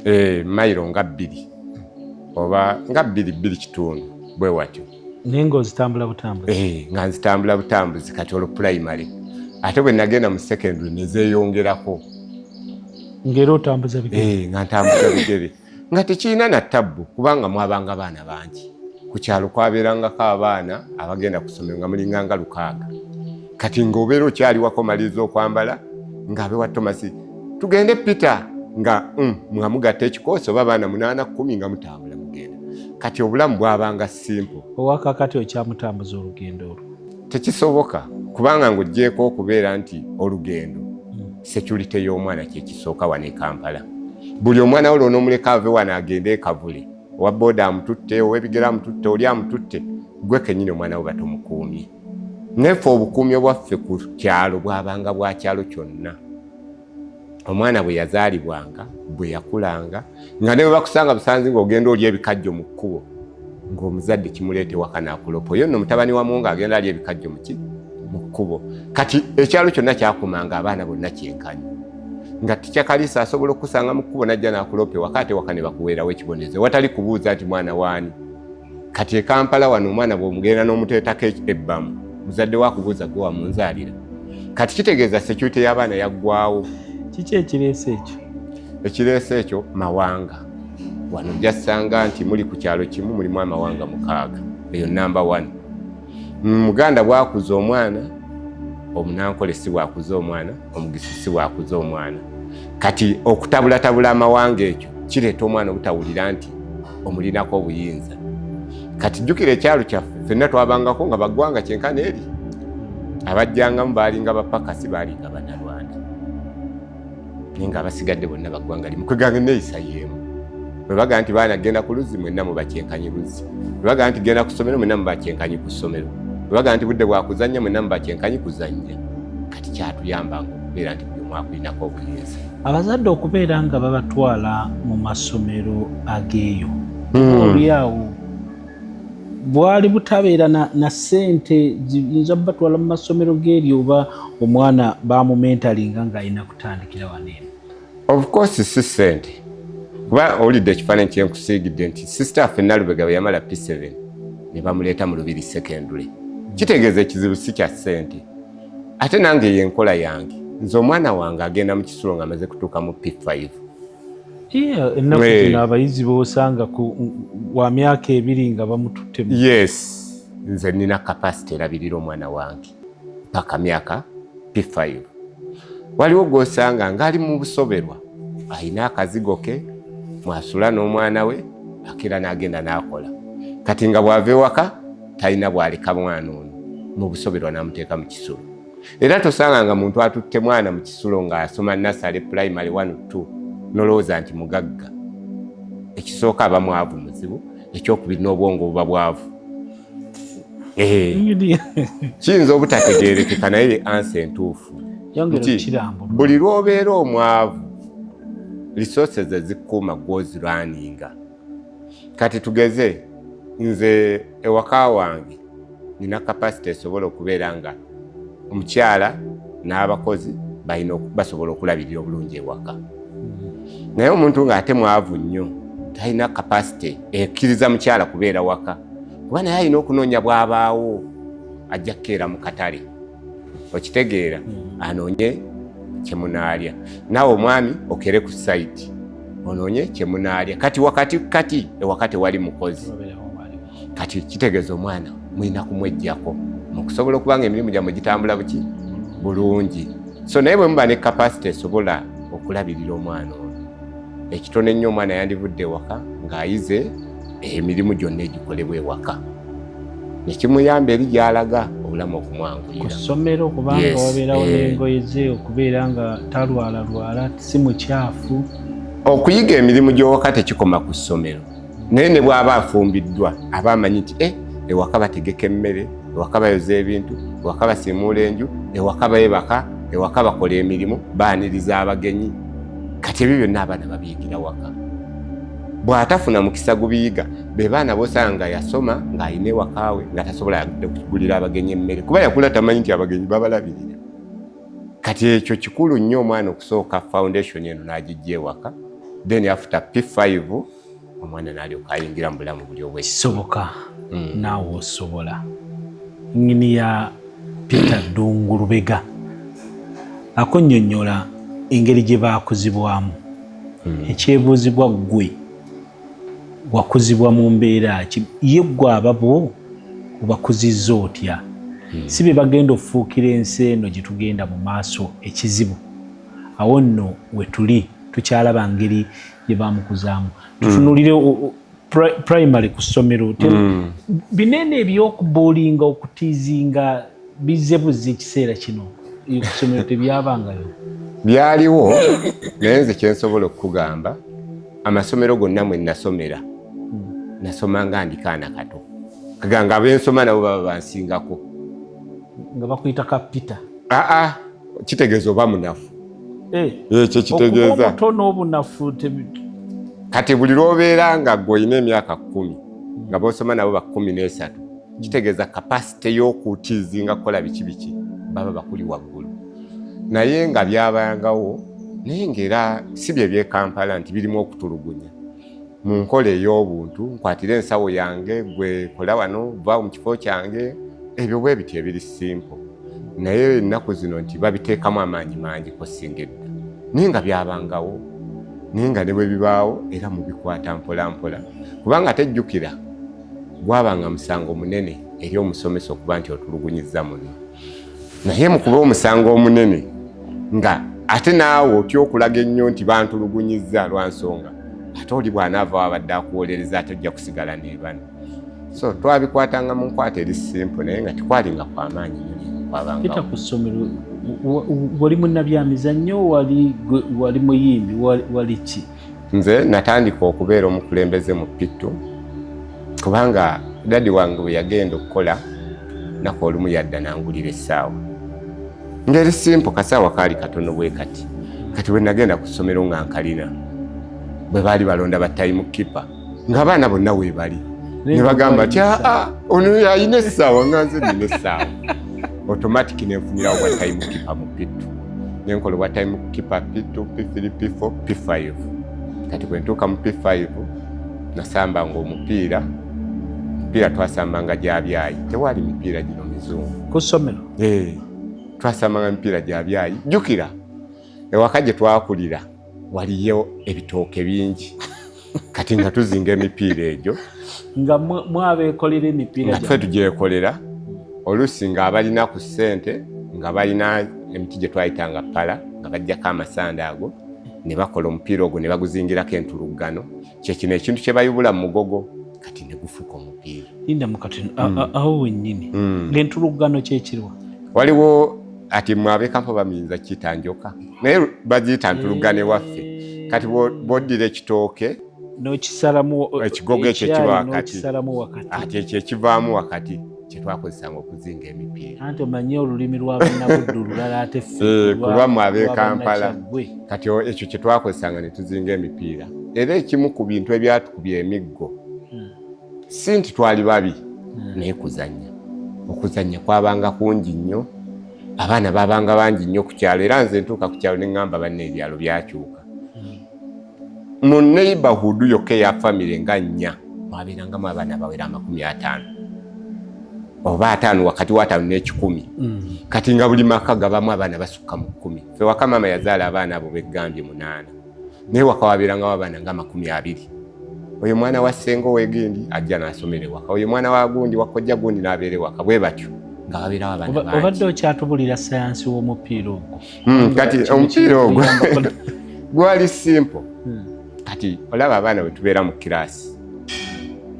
Speaker 2: Mayiro nga 2 oba nga 2 kitundu bwe watyo.
Speaker 1: Naye ng'ozitambula butambuzi? Nga
Speaker 2: nzitambula butambuzi kati olwo primary. Ate bwe nagenda mu secondary ne zeeyongerako.
Speaker 1: Ng'era otambuza bigere?
Speaker 2: Nga ntambuza bigere. Nga tekiina na tabbu kubanga mwabanga baana bangi. Ku kyalo kwabeerangako abaana abagenda ku ssomero nga mulinganga 600. Kati ng'obeera okyali wako maliriza okwambala ng'abe wa Tomasi tugende Peter nga mwamugatta ekikoosi oba abaana 8 10 nga mutambula mugenda. Kati obulamu bwabanga simple.
Speaker 1: Owakakati okyamutambuza olugendo olwo?
Speaker 2: Tekisoboka kubanga ng'oggyeko okubeera nti olugendo security y'omwana kyekisooka wano e Kampala. Buli omwana wo n'omuleka ave wano agende e Kavule. Owa booda amututte, ow'ebigere amututte, oli amututte. gwe kenyini omwana wo batomukuumye. Nefe obukuumye bwaffe ku kyalo bwabanga bwa kyalo kyonna. Omwana bwe yazaalibwanga, bwe yakulanga, nga ne bwe bakusanga busanzi ng'ogenda oli ebikajjo mu kkubo, ng'omuzadde kimuleete waka n'akulopa. Oyo nno mutabani wa Mungu agenda ali ebikajjo mu kkubo. Kati ekyalo kyonna kyakumanga abaana bonna kyenkanyi. Nga tikyakaliisa asobola okusanga mu kkubo najja n'akulopa ewaka ate waka ne bakuweerawo ekibonerezo. Watali kubuuza nti mwana waani. Kati e Kampala wano omwana bw'omugenda n'omuteetako ebbamu, muzadde wakubuuza gwe wamunzaalira. Kati kitegeeza security y'abaana yaggwaawo.
Speaker 1: Kiki ekireese ekyo?
Speaker 2: Ekireese ekyo mawanga. Wano ojjasanga nti muli ku kyalo kimu mulimu amawanga 6. Eyo number 1. Muganda bwakuza omwana, omunankole si bwakuza omwana, omugisi si bwakuza omwana. Kati okutabulatabula amawanga ekyo kireeta omwana obutawulira nti omulinako obuyinza. Kati jjukira ekyalo kyaffe ffenna twabangako nga baggwanga kyenkana eri. Abajjangamu baalinga bapakasi baalinga bannalwanda. Naye nga abasigadde bonna baggwanga limu. Kweganga enneeyisa y'emu. Bwe baga nti baana genda ku luzzi mwenna mubakyenkanyi luzzi. Bwe baga nti genda ku ssomero mwenna mubakyenkanyi ku ssomero. Bwe baga nti budde bwa kuzannya mwenna mubakyenkanyi kuzannya. Kati kyatuyambanga okubeera nti buli omu akulinako obuyinza.
Speaker 1: Abazadde okubeera nga babatwala mu masomero ageeyo. Olyawo bwali butabeera na ssente ziyinza batwala mu masomero g'eri oba omwana bamumentalinga ng'alina kutandikira waneeno?
Speaker 2: Of course si ssente. Kuba olidde ekifaananyi kye nkusiigidde nti sister affe Nalubega bwe yamala P7 ne bamuleeta mu Lubiri Secondary. Kitegeeza ekizibu si kya ssente. Ate nange y'enkola yange. Nze omwana wange agenda mu Kisulo ng'amaze kutuuka mu P5.
Speaker 1: Ennaku zino abayizi b'osanga wa myaka 2 nga bamututte.
Speaker 2: Yes, nze nina capacity erabirira omwana wange paka myaka P5. Waliwo gw'osanga ng'ali mu busoberwa, alina akazigo ke, mwasula n'omwana we, akira n'agenda n'akola. Kati nga bw'ava ewaka, talina bw'aleka mwana ono mu busoberwa n'amuteeka mu Kisulo. Era tosanga nga muntu atutte mwana mu Kisulo ng'asoma nursery, primary 1 2, nolowooza nti mugagga. Ekisooka aba mwavu muzibu, ekyokubiri n'obwongo buba bwavu. Kiyinza obutategeerekeka naye ye ansa entuufu. Buli lw'obeera omwavu, resources ezikuuma gw'ozirwaninga. Kati tugeze, nze ewaka wange nina capacity esobola okubeera nga omukyala n'abakozi basobola okulabirira obulungi ewaka. Naye omuntu ng'ate mwavu nnyo, talina capacity ekkiriza mukyala kubeera waka. Kuba naye alina okunoonya bw'abaawo ajja kukeera mu katale. Okitegeera, anoonye kyemunaalya. Naawe omwami okere ku site, onoonye kyemunaalya. Kati wakati ewaka tewali mukozi. Kati kitegeeza omwana mulina kumweggyako mu kusobola okuba nga emirimu gyammwe gitambula bulungi. So naye bwe muba ne capacity esobola okulabirira omwana ono, ekitone ennyo omwana yandivudde ewaka ng'ayize emirimu gyonna egikolebwa ewaka. Ne kimuyamba eri gy'alaga obulamu okumwanguyira.
Speaker 1: Ku ssomero kubanga wabeerawo n'engoye ze, okubeera nga talwalalwala, si mukyafu.
Speaker 2: Okuyiga emirimu gy'ewaka tekikoma ku ssomero. Naye ne bw'aba afumbiddwa aba amanyi nti ewaka bategeka emmere, ewaka bayoza ebintu, ewaka basiimuula enju, ewaka beebaka, ewaka bakola emirimu, baaniriza abagenyi. Kati ebyo byonna abaana babiyigira waka. Bw'atafuna mukisa gubiyiga, be baana b'osanga yasoma ng'alina ewaka we nga tasobola kugulira abagenyi emmere. Kuba yakula tamanyi nti abagenyi babalabirira. Kati ekyo kikulu nnyo omwana okusooka foundation eno n'agijja ewaka. Then after P5, omwana n'alyoka ayingira mu bulamu buli
Speaker 1: obwekisoboka. Naawe osobola. Nnyini ya Peter Ddungu Lubega akunnyonnyola engeri gye baakuzibwamu. Ekyebuuzibwa ggwe wakuzibwa mu mbeera ki? Ye ggwe ababo obakuzizza otya? Si be bagenda okufuukira ensi eno gye tugenda mu maaso ekizibu. Awo nno we tuli tukyalaba ngeri gye baamukuzaamu. Tutunulire primary ku ssomero. Binene eby'okubuulinga okutiizinga bizze buzze ekiseera kino ku ssomero tebyabangayo?
Speaker 2: Byaliwo, naye nze kye nsobola okukugamba, amasomero gonna mwe nasomera nasomanga ndi kaana kato. kaganga abensoma nabo baba bansingako
Speaker 1: nga bakuyita kapita
Speaker 2: kitegeeza oba munafu ekyo
Speaker 1: kitegeeza okutono obunafu
Speaker 2: kati buli lwobeera nga gwe olina emyaka 10 nga bosoma nabo ba 13 kitegeeza kapasite y'okutiizinga kukola biki baba bakuli waggulu naye nga byabangawo naye ng'era si bye by'e Kampala nti birimu okutulugunya mu nkola ey'obuntu nkwatira ensawo yange gwe kola wano va mu kifo kyange ebyo bwe biti ebiri simple naye ennaku zino nti babiteekamu amaanyi mangi kosinga edda naye nga byabangawo naye nga ne bwe bibaawo era mubikwata mpola mpola kubanga tejjukira gwabanga musango munene eri omusomesa okuba nti otulugunyizza muno naye mu kuba omusango omunene nga ate naawe otya okulaga ennyo nti bantulugunyizza lwa nsonga ate oli bw'anaava wabadde akuwolereza ate ojja kusigala neebana so twabikwatanga mu nkwata eri simple naye nga tikwalinga kw'amaanyi
Speaker 1: Pita ku ssomero wali munnabyamizannyo wali muyimbi wali ki?
Speaker 2: Nze natandika okubeera omukulembeze mu Pittu kubanga dadi wange bwe yagenda okukola nako olumu yadda nangulira essaawa ngeri simple kasaawa kaali katono bwe kati bwe nagenda ku ssomero nga nkalina bwe baali balonda ba time keeper ng'abaana bonna weebali ne bagamba nti ono yalina essaawa nga nze nina essaawa automatic nenfunirawo bwa time keeper mu Pittu nenkola bwa time keeper Pittu P3 P4 P5 kati bwe ntuuka mu P5 nasambanga omupiira twasambanga gya byayi tewali mipiira gino mizungu
Speaker 1: ku ssomero
Speaker 2: twasambanga mipiira gya byayi jjukira ewaka gye twakulira waliyo ebitooke bingi kati nga tuzinga emipiira egyo
Speaker 1: nga mwabeekolera emipiira
Speaker 2: nga ffe tugyekolera oluusi nga abalina ku ssente nga balina emiti gye twayitanga pala nga bajjako amasanda ago ne bakola omupiira ogwo ne baguzingirako entuluggano kyekino ekintu kye bayubula mu mugogo kati ne gufuuka omupiira
Speaker 1: linda mukatono awo wennyini ng'entuluggano kyekirwa
Speaker 2: waliwo ati mwab'ekampa bamuyinza kiyita njoka naye bagiyita ntuluggano ewaffe kati bw'oddira ekitooke
Speaker 1: n'okisalamu
Speaker 2: ekigogo ekyo kiba wakati ati ekyo ekivaamu wakati kyetwakozesanga okuzinga emipiira
Speaker 1: anti omanye olulimi lw'abannabuddu lulala ate ffe
Speaker 2: kulwamu ab'ekampala kati ekyo kyetwakozesanga ne tuzinga emipiira era ekimu ku bintu ebyatukubya emiggo si nti twali babi naye okuzannya kwabanga kungi nnyo abaana babanga bangi nnyo ku kyalo era nze ntuuka ku kyalo ne ŋŋamba banne ebyalo byakyuka mu neighborhood yokka eya famire nga 4 mwabeerangamu abaana bawera 50 oba 5 wakati wa 5 n'ekikumi kati nga buli maka gabamu abaana basukka mu 10 ffe waka maama yazaala abaana abo beggambye 8 naye waka wabeerangawo abaana nga 20 oyo mwana wa ssenga ow'egendi ajja n'asomera ewaka oyo mwana wa gundi wakojja gundi n'abeera ewaka bwe batyo nga babeerawo abaana bangi
Speaker 1: obadde okyatubulira sayansi w'omupiira ogwo
Speaker 2: kati omupiira ogwo gwali simple kati olaba abaana bwe tubeera mu kiraasi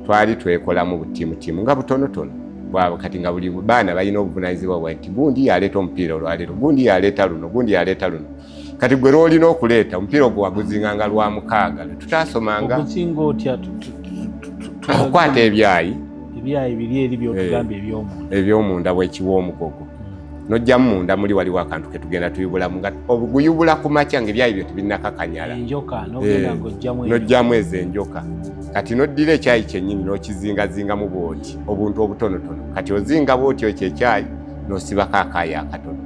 Speaker 2: twali twekolamu butiimutiimu nga butonotono bwabo kati nga buli baana balina obuvunaanyizibwa bwa nti gundi yaleeta omupiira olwaleero gundi yaleeta luno gundi yaleeta luno kati gwe lwolina okuleeta omupiira ogwo waguzinganga lwa 6 tutaasomanga
Speaker 1: oguzinga otya
Speaker 2: okukwata ebyayi
Speaker 1: biri eri byotugamba
Speaker 2: ebyomunda bwekiwa omugogo nojjamu munda muli waliwo akantu ketugenda tuyubulamu nga oguyubula ku makya ngaebyayi byo tebinnakakanyala nojjamu ezo enjoka kati noddira ekyayi kyennyini n'okizingazingamu bwoti obuntu obutonotono kati ozinga bwoti ekyo ekyayi n'osibako akaayi akatono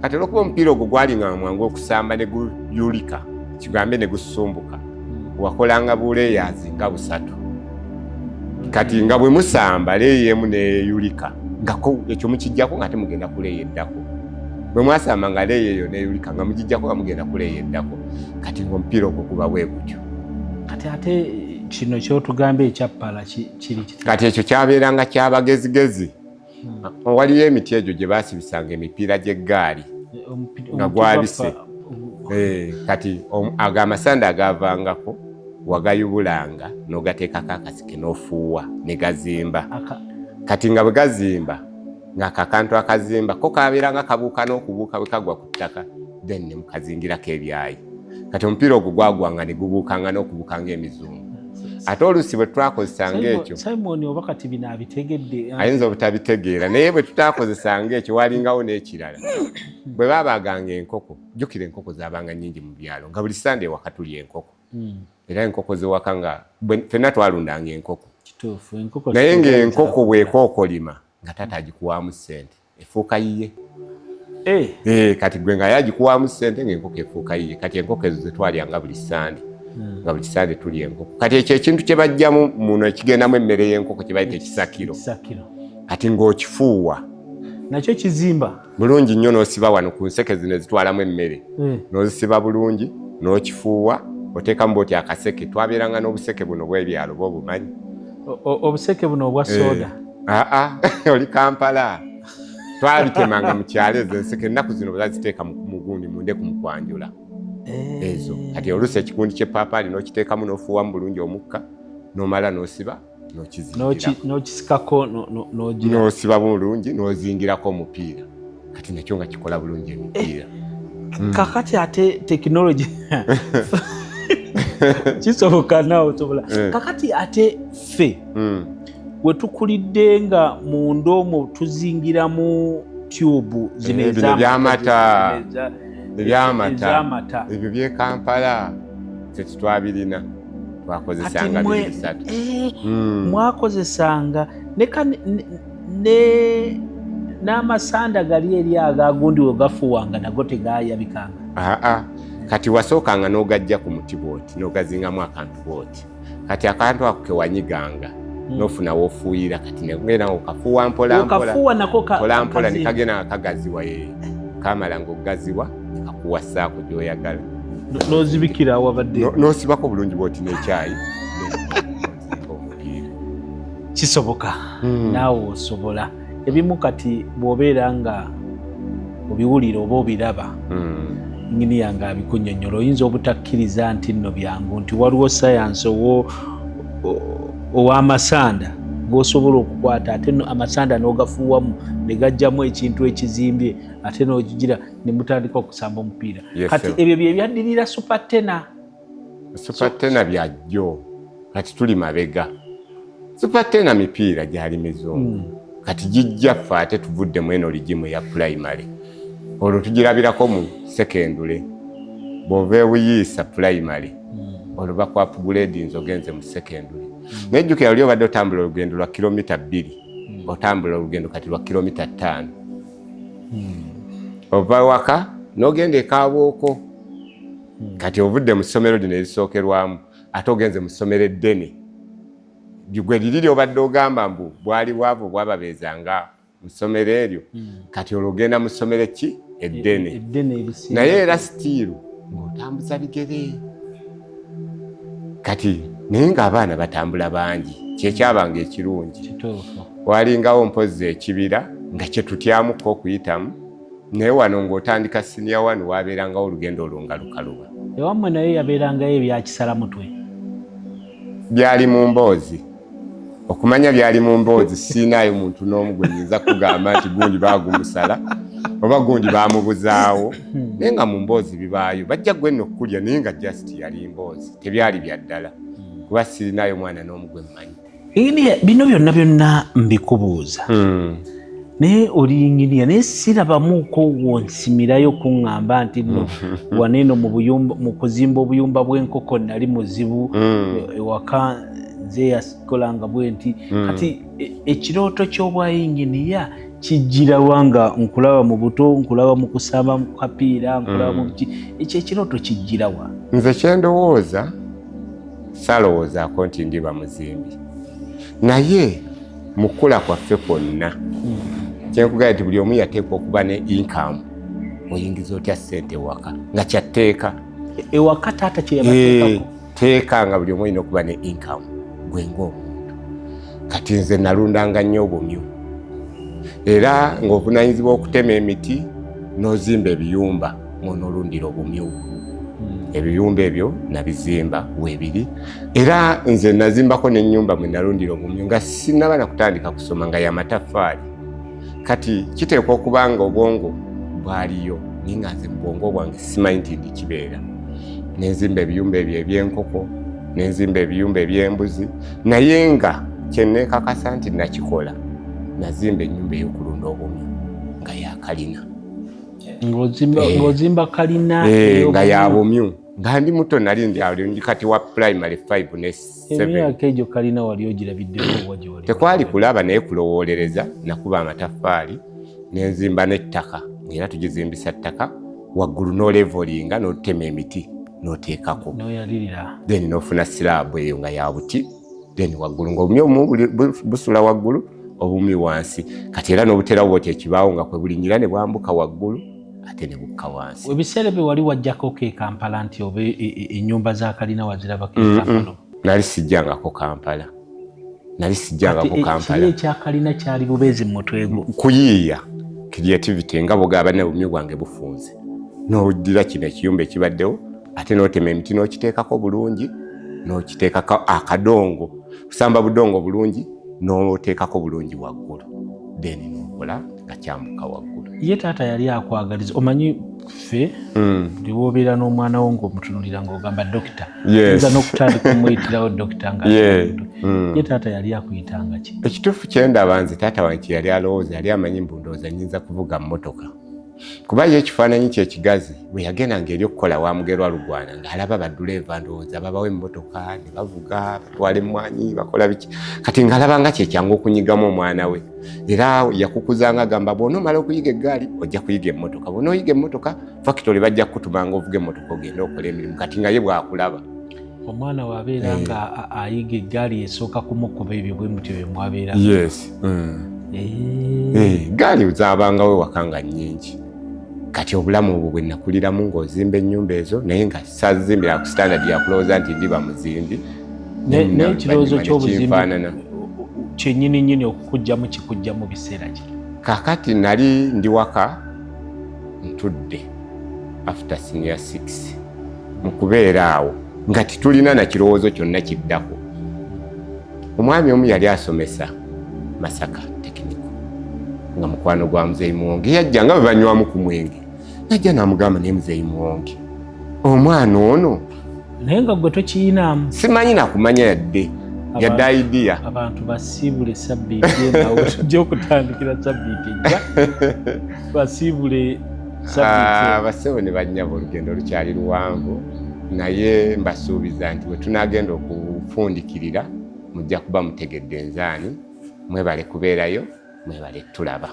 Speaker 2: kati olwokuba omupiira ogwo gwalinga mwangu okusamba ne guyulika kigambe ne gusumbuka wakolanga buleeyazi nga 3 kati nga bwe musamba leeyemu neyulika ngako ekyo mukijjako nga temugenda kuleeyeddako bwe mwasamba nga leeyeeyo neyulika nga mugijjako nga mugenda kuleeyeddako kati ng'omupiira ogwo guba bwe gutyo
Speaker 1: ate kino kyotugamba ekyappala kiri
Speaker 2: kati ekyo kyabeeranga kyabagezigezi waliyo emiti egyo gye baasibisanga emipiira gy'eggaali nga gwabise kati ago amasanda agaavangako wagayubulanga n'ogateekako akasike n'ofuuwa ne gazimba kati nga bwe gazimba ng'akakantu akazimba ko kabeeranga kabuuka n'okubuuka bwe kagwa ku ttaka then ne mukazingirako ebyayi kati omupiira ogwo gwagwanga ne gubuukanga n'okubuuka ng'emizungu ate oluusi bwe twakozesanga ekyo
Speaker 1: Simon oba kati bino abitegedde
Speaker 2: ayinza obutabitegeera naye bwe tutakozesanga ekyo walingawo n'ekirala bwe baabaganga enkoko jjukira enkoko zaabanga nnyingi mu byalo nga buli sande ewaka tulya enkoko era enkoko zewaka nga ffenna twalundanga enkoko
Speaker 1: kituufu enkoko
Speaker 2: naye ng'enkoko bw'ekookolima nga taata agikuwaamu ssente efuuka yiye kati gwe nga yagikuwaamu ssente ng'enkoko efuuka yiye kati enkoko ezo zetwalyanga buli sande nga buli sande tulya enkoko kati ekyo ekintu kye bajjamu muno ekigendamu emmere y'enkoko kye bayita ekisakiro kati ng'okifuuwa
Speaker 1: nakyo kizimba
Speaker 2: bulungi nnyo n'osiba wano ku nseke zino ezitwalamu emmere n'ozisiba bulungi n'okifuuwa oteekamu bwoti akaseke twabeeranga n'obuseke buno bw'ebyalo bw'obumanyi
Speaker 1: obuseke buno obwa soda
Speaker 2: oli Kampala twabitemanga mu kyalo ezo enseke ennaku zino baziteeka mu gundi munde ku mukwanjula ezo kati oluusi ekikundi ky'eppaapaali n'okiteekamu n'ofuuwamu bulungi omukka n'omala n'osiba
Speaker 1: n'okisikako
Speaker 2: n'osiba bulungi n'ozingirako omupiira kati nakyo nga kikola bulungi emipiira
Speaker 1: kakati ate tekinologi kisoboka naawe osobola kakati ate ffe we tukulidde nga munda omwo tuzingiramu tyubu zino
Speaker 2: ebyamata ebyo by'e Kampala tetwabirina twakozesanga 3
Speaker 1: mwakozesanga n'amasanda gali eri agagundi we gafuwanga nago tegayabikanga
Speaker 2: kati wasookanga n'ogajja ku muti bwoti n'ogazingamu akantu bwoti kati akantu ako kewanyiganga n'ofuna w'ofuuyira kati negenda okafuuwa mpolampola nekagenda kagaziwa kamala ng'ogaziwa nekakuwasaako gy'oyagala
Speaker 1: n'ozibikira awabadde
Speaker 2: n'osibako bulungi bwoti n'ekyayi
Speaker 1: kisoboka naawe osobola ebimu kati bw'obeera nga obiwulira oba obiraba ngini yange abikunnyonnyola oyinza obutakkiriza nti nno byangu nti waliwo sayansi ow'amasanda g'osobola okukwata ate amasanda n'ogafuuwamu ne gajjamu ekintu ekizimbye ate n'ogigira ne mutandika okusamba omupiira kati ebyo bye byaddirira supatena
Speaker 2: byajjo kati tuli mabega supatena mipiira gyali mizungu kati gijja ffe ate tuvudde mu eno ligimu ya pulayimale olwo tugirabirako mu sekendule bw'ova ebuyiisa pulayimale olwo bakwapuguledinzi ogenze mu sekendule nejjukira oli obadde otambula olugendo lwa kilomita 2 otambula olugendo kati lwa kilomita 5 ova waka n'ogenda ekaabooko kati ovudde mu ssomero lino erisookerwamu ate ogenze mu ssomero eddene gwe liri lyobadde ogamba mbu bwali bwavu bwababeezanga mu ssomero eryo kati olwogenda mu ssomero ki eddene naye era sitiiru ng'otambuza bigere kati naye ng'abaana batambula bangi kyekyabanga ekirungi walingawo mpozi ekibira nga kyetutyamuko okuyitamu naye wano ng'otandika siniya wano wabeerangawo olugendo olwo nga lukaluba
Speaker 1: ewammwe naye yabeerangayo ebyakisala mutwe
Speaker 2: byali mu mboozi okumanya byali mu mboozi siinaayo muntu n'omu gwe nnyinza kugamba nti gundi baagumusala oba gundi baamubuzaawo naye nga mu mboozi bibaayo bajja gwenna okukulya naye nga just yali mboozi tebyali bya ddala kuba sirinaayo mwana n'omu gwe mmanyi
Speaker 1: bino byonna mbikubuuza naye oli inginiya naye sirabamuuko wonsimirayo kuŋŋamba nti nno waneeno mu kuzimba obuyumba bw'enkoko nali muzibu ewaka nze yakolanga bwe nti kati ekirooto ky'obwa inginiya kijjirawa nga nkulaba mu buto nkulaba mu kusamba mu kapiira nkulaba mu ki ekyo ekirooto kijjirawa
Speaker 2: nze kyendowooza salowoozaako nti ndiba muzimbi naye mukula kwaffe kwonna kyenkugaya nti buli omu yateekwa okuba ne income oyingiza otya ssente ewaka nga kyatteeka
Speaker 1: ewaka taata kyeyabateekako
Speaker 2: teeka nga buli omu olina okuba ne income gwe ng'omuntu kati nze nalundanga nnyo obumyu era ng'ovunanyizibwa okutema emiti n'ozimba ebiyumba mw'onoolundira obumyu ebiyumba ebyo nabizimba weebiri era nze nazimbako n'ennyumba mwe nalundira obumyu nga sinaba na kutandika kusoma nga y'amataffaali kati kiteekwa okuba nga obwongo bwaliyo naye nga nze mu bwongo bwange simanyi nti ndi kibeera nenzimba ebiyumba ebyo eby'enkoko nenzimba ebiyumba eby'embuzi, naye nga kyenneekakasa nti nakikola nazimba ennyumba ey'okulunda obumyu nga yakalina.
Speaker 1: Ng'ozimba kalina
Speaker 2: nga ya bumyu nga ndi muto, nali ndi kati wa primary 5 ne 7.
Speaker 1: Emyaka egyo kalina wali ogirabiddeko wagi wali?
Speaker 2: Tekwali kulaba naye kulowolereza, nakuba amataffaali nenzimba n'ettaka, era tugizimbisa ttaka waggulu n'olevolinga n'otema emiti n'oteekako,
Speaker 1: n'oyalirira,
Speaker 2: then n'ofuna silaabu eyo nga ya buti, then waggulu ng'obumyu busula waggulu, obumyu wansi. Kati era n'obutera bwoti ekibaawo nga kwe bulinnyira ne bwambuka waggulu ate ne bukka wansi.
Speaker 1: Ebiseera bye wali wajjako ke Kampala nti oba ennyumba za kalina wazirabako e Kampala?
Speaker 2: Nali sijjangako Kampala.
Speaker 1: Kiri ekya kalina kyali bubeezi mu mutwe gwo?
Speaker 2: Kuyiiya creativity nga bwogaba ne bumyu bwange bufunze. N'oddira kino ekiyumba ekibaddewo ate n'otema emiti n'okiteekako bulungi, n'okiteekako akadongo, kusamba budongo bulungi n'oteekako bulungi waggulu, then n'okola nga kyambuka waggulu.
Speaker 1: Ye taata yali akwagaliza, omanyi ffe buli wobeera n'omwana wo ng'omutunulira ng'ogamba dokita, oyinza n'okutandika omuyitirawo dokita nga ye taata yali akuyitanga ki?
Speaker 2: Ekituufu kyendaba nze taata wange yali alowooza, yali amanyi mbu ndowooza nnyinza kuvuga mmotoka, kuba ye ekifaananyi kye kigazi. Bwe yagendanga eri okukola wa Mugerwa Lugwana ng'alaba badduleeva ndowooza babawo emmotoka ne bavuga batwala emmwanyi bakola biki, kati ng'alaba nga kyekyangu okunyigamu omwana we. Era yakukuzanga agamba bw'onoomala okuyiga eggaali ojja kuyiga emmotoka, bw'onooyiga emmotoka fakitole bajja kukutuma ng'ovuga emmotoka ogenda okola emirimu. Kati nga ye bw'akulaba
Speaker 1: omwana wabeera nga ayiga eggaali esooka kumukuba ebyo bwe mutyo bye mwabeera.
Speaker 2: Yes. Gaali zaabangawo ewaka nga nnyingi. Kati obulamu obwo bwe nakuliramu ng'ozimba ennyumba ezo, naye nga saazimbira ku standard yakulowooza nti ndiba muzimbi.
Speaker 1: N'ekirowoozo ky'obuzimbi kyennyini okukujjamu kikujja mu biseera ki?
Speaker 2: Kaakati nali ndi waka ntudde after senior 6 mu kubeera awo nga titulina na kirowoozo kyonna kiddako. Omwami omu yali asomesa Masaka Technical nga mukwano gwa Muzeeyi Muwonge, yajja nga bwe banywamu ku mwenge, najja n'amugamba naye Muzeeyi Muwonge omwana ono
Speaker 1: naye nga gwe tokiyinaamu.
Speaker 2: Simanyi nakumanya yadde idea.
Speaker 1: Abantu basiibule sabbiiti enawo tujja okutandikira sabbiiti ejja basiibule sabbiiti.
Speaker 2: Basewo ne bannyaba olugendo lukyali luwanvu, naye mbasuubiza nti bwe tunaagenda okufundikirira mujja kuba mutegedde enzaani. Mwebale kubeerayo, mwebale tulaba.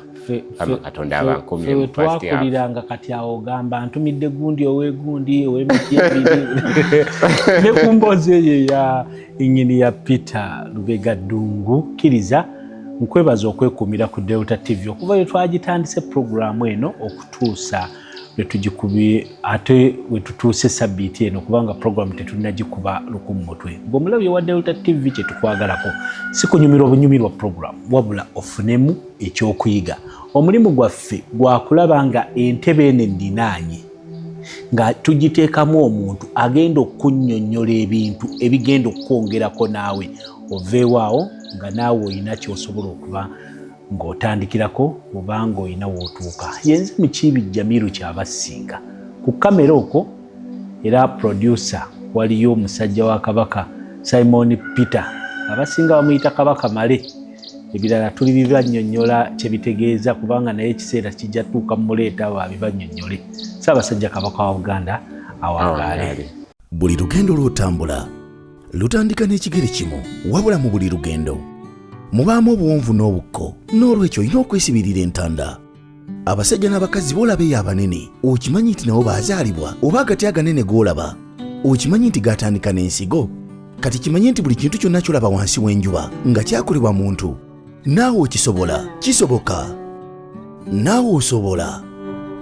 Speaker 2: Katonda abankomye mu past yawe.
Speaker 1: Twakuliranga kati awo ogamba ntumidde gundi ow'egundi ow'emiti ebiri ne ku mboozi eyo ya ennyini ya Peter Lubega Ddungu. Kkiriza nkwebaza okwekuumira ku Delta TV okuva we twagitandise puroguramu eno okutuusa lwe tugikubye ate we tutuuse sabbiiti eno, kubanga puroguramu tetulinagikuba luku mu mutwe. Ng'omulabi wa Delta TV kye tukwagalako si kunyumira obunyumirwa puroguramu, wabula ofunemu ekyokuyiga. Omulimu gwaffe gwa kulaba nga entebe eno endinaanye nga tugiteekamu omuntu agenda okunnyonnyola ebintu ebigenda okwongerako naawe oveewaawo nga naawe olina ky'osobola okuba ng'otandikirako oba ng'olina w'otuuka. Yenze Mukiibi Jamiru Kyabasinga ku kamera okwo, era producer waliyo omusajja wa Kabaka Simon Peter, abasinga bamuyita Kabaka Male. Ebirala tuli bibannyonnyola kye bitegeeza, kubanga naye ekiseera kijja tuuka muleeta abo abibannyonnyole. Ssaabasajja Kabaka wa Buganda awangaale.
Speaker 3: Buli lugendo lw'otambula lutandika n'ekigere kimu, wabula mu buli lugendo mubaamu obuwonvu n'obukko, n'olwekyo olina okwesibirira entanda. Abasajja n'abakazi boolaba eyo abanene, okimanyi nti nabo baazaalibwa, oba agati aganene g'olaba okimanyi nti gatandika n'ensigo. Kati kimanyi nti buli kintu kyonna kyolaba wansi w'enjuba nga kyakolebwa muntu. Naawe okisobola, kisoboka. Naawe osobola.